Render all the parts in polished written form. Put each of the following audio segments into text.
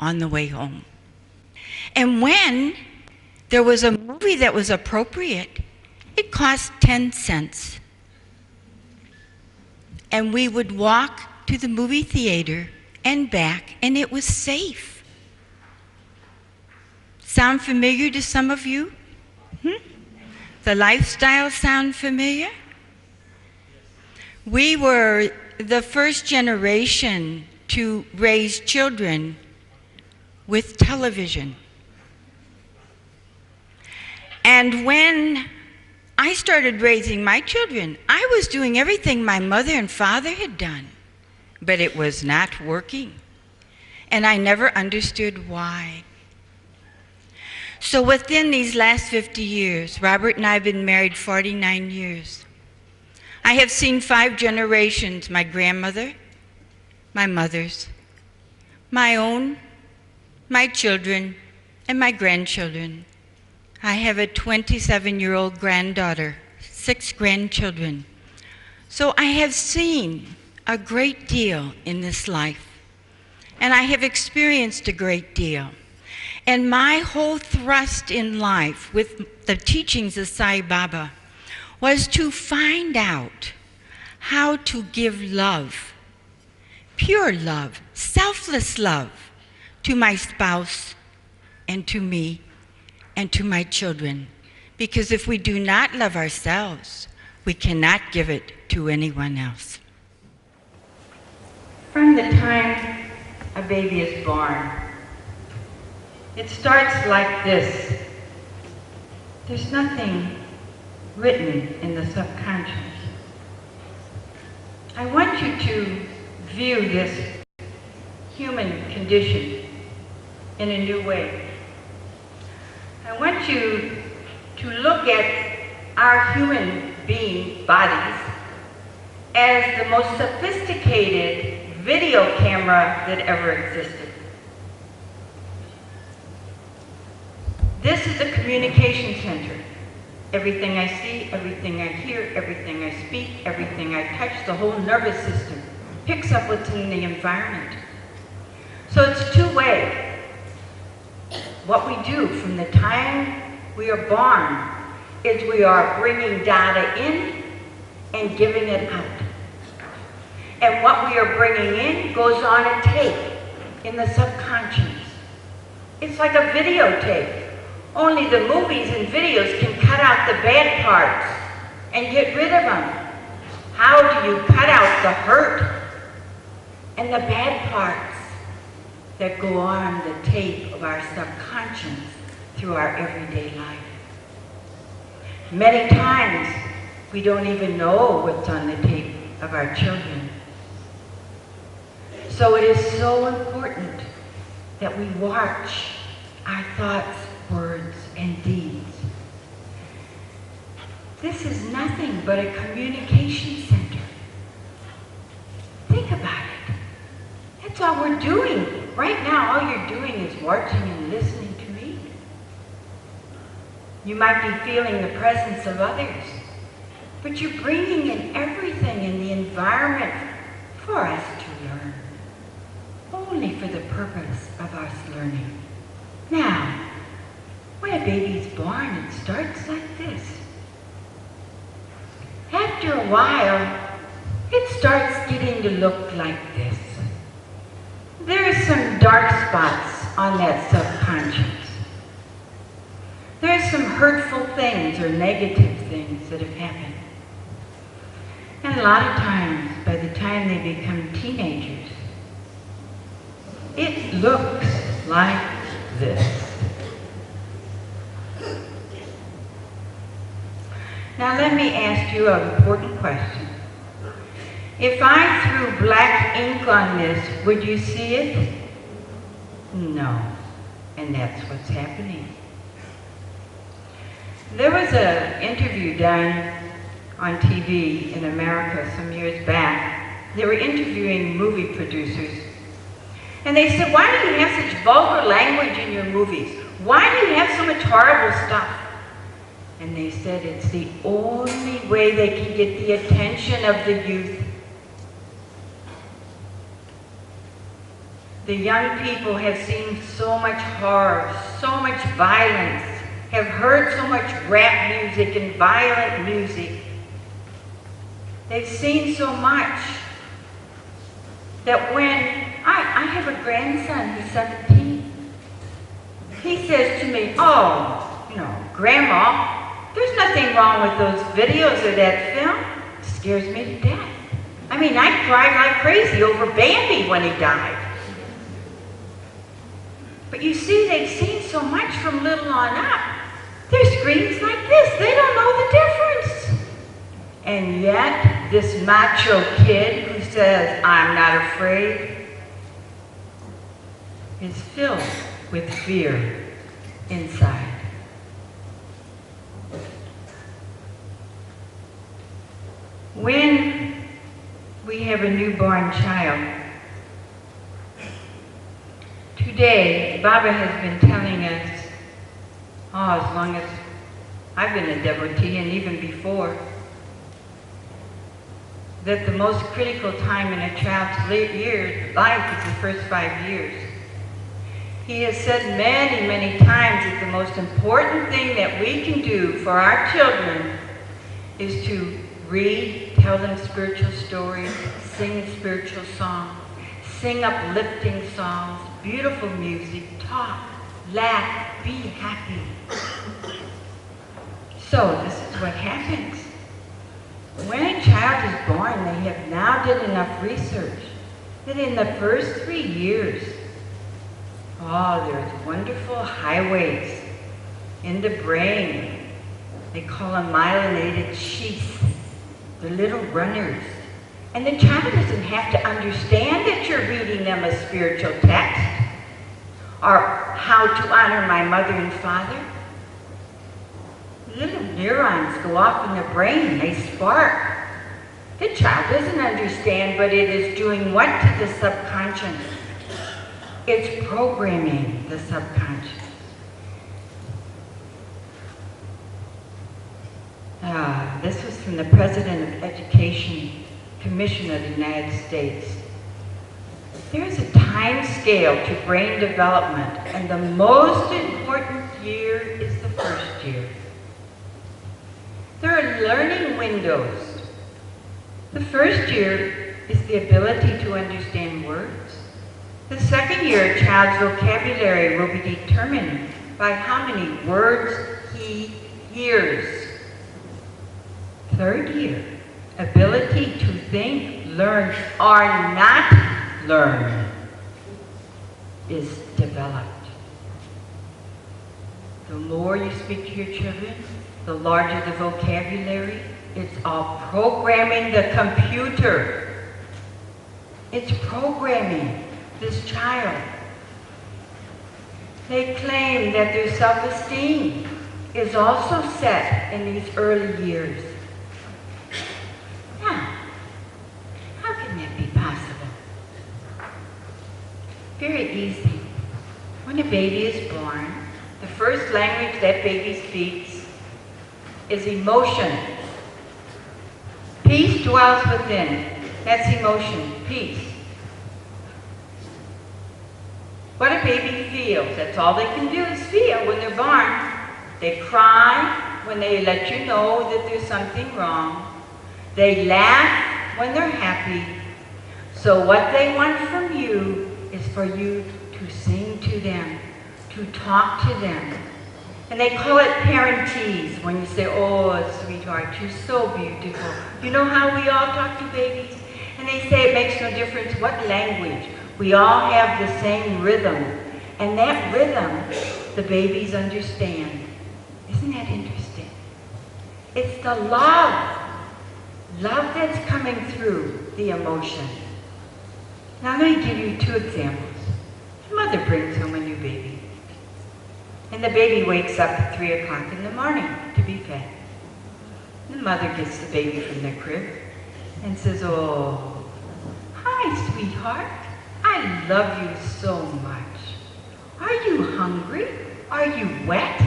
on the way home. And when there was a movie that was appropriate, it cost 10 cents. And we would walk to the movie theater and back, and it was safe. Sound familiar to some of you? The lifestyle sound familiar? We were the first generation to raise children with television. And when I started raising my children, I was doing everything my mother and father had done, but it was not working. And I never understood why. So within these last 50 years, Robert and I have been married 49 years. I have seen 5 generations, my grandmother, my mother's, my own, my children, and my grandchildren. I have a 27-year-old granddaughter, 6 grandchildren. So I have seen a great deal in this life, and I have experienced a great deal. And my whole thrust in life with the teachings of Sai Baba was to find out how to give love, pure love, selfless love, to my spouse and to me and to my children. Because if we do not love ourselves, we cannot give it to anyone else. From the time a baby is born, it starts like this. There's nothing written in the subconscious. I want you to view this human condition in a new way. I want you to look at our human being bodies as the most sophisticated video camera that ever existed. This is a communication center. Everything I see, everything I hear, everything I speak, everything I touch, the whole nervous system picks up what's in the environment. So it's two-way. What we do from the time we are born is we are bringing data in and giving it out. And what we are bringing in goes on a tape in the subconscious. It's like a videotape. Only the movies and videos can cut out the bad parts and get rid of them. How do you cut out the hurt and the bad parts that go on the tape of our subconscious through our everyday life? Many times we don't even know what's on the tape of our children. So it is so important that we watch our thoughts, words, and deeds. This is nothing but a communication center. Think about it. That's all we're doing. Right now, all you're doing is watching and listening to me. You might be feeling the presence of others, but you're bringing in everything in the environment for us to learn, only for the purpose of us learning. Now, when a baby's born, it starts like this. After a while, it starts getting to look like this. There are some dark spots on that subconscious. There are some hurtful things or negative things that have happened. And a lot of times, by the time they become teenagers, it looks like this. Now let me ask you an important question. If I threw black ink on this, would you see it? No. And that's what's happening. There was an interview done on TV in America some years back. They were interviewing movie producers. And they said, why do you have such vulgar language in your movies? Why do you have so much horrible stuff? And they said it's the only way they can get the attention of the youth. The young people have seen so much horror, so much violence, have heard so much rap music and violent music. They've seen so much that when I have a grandson who's 17, he says to me, "Oh, Grandma, there's nothing wrong with those videos or that film. It scares me to death. I mean, I cried like crazy over Bambi when he died." But you see, they've seen so much from little on up. There's screens like this. They don't know the difference. And yet, this macho kid who says, "I'm not afraid," is filled with fear inside. When we have a newborn child, today, Baba has been telling us, as long as I've been a devotee and even before, that the most critical time in a child's life is the first 5 years. He has said many, many times that the most important thing that we can do for our children is to read, tell them spiritual stories, sing spiritual songs, sing uplifting songs, beautiful music, talk, laugh, be happy. So this is what happens. When a child is born, they have now done enough research that in the first 3 years, there's wonderful highways in the brain. They call them myelinated sheaths. They're little runners. And the child doesn't have to understand that you're reading them a spiritual text or how to honor my mother and father. Little neurons go off in the brain, they spark. The child doesn't understand, but it is doing what to the subconscious? It's programming the subconscious. This was from the President of Education Commission of the United States. There's a time scale to brain development, and the most important year is the first year. There are learning windows. The first year is the ability to understand words. The second year, a child's vocabulary will be determined by how many words he hears. Third year, ability to think, learn, or not learn is developed. The more you speak to your children, the larger the vocabulary. It's all programming the computer. It's programming this child. They claim that their self-esteem is also set in these early years. Now, how can that be possible? Very easy. When a baby is born, the first language that baby speaks is emotion. Peace dwells within. That's emotion, peace. What a baby feels, that's all they can do is feel when they're born. They cry when they let you know that there's something wrong. They laugh when they're happy. So what they want from you is for you to sing to them, to talk to them. And they call it parentese when you say, "Oh, sweetheart, you're so beautiful." You know how we all talk to babies? And they say it makes no difference what language. We all have the same rhythm. And that rhythm, the babies understand. Isn't that interesting? It's the love that's coming through the emotion. Now I'm going to give you 2 examples. The mother brings home a new baby. And the baby wakes up at 3 o'clock in the morning to be fed. The mother gets the baby from the crib and says, "Oh, hi, sweetheart. I love you so much. Are you hungry? Are you wet?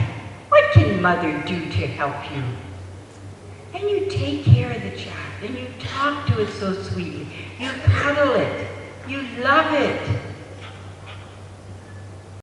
What can mother do to help you?" And you take care of the child, and you talk to it so sweetly. You cuddle it. You love it.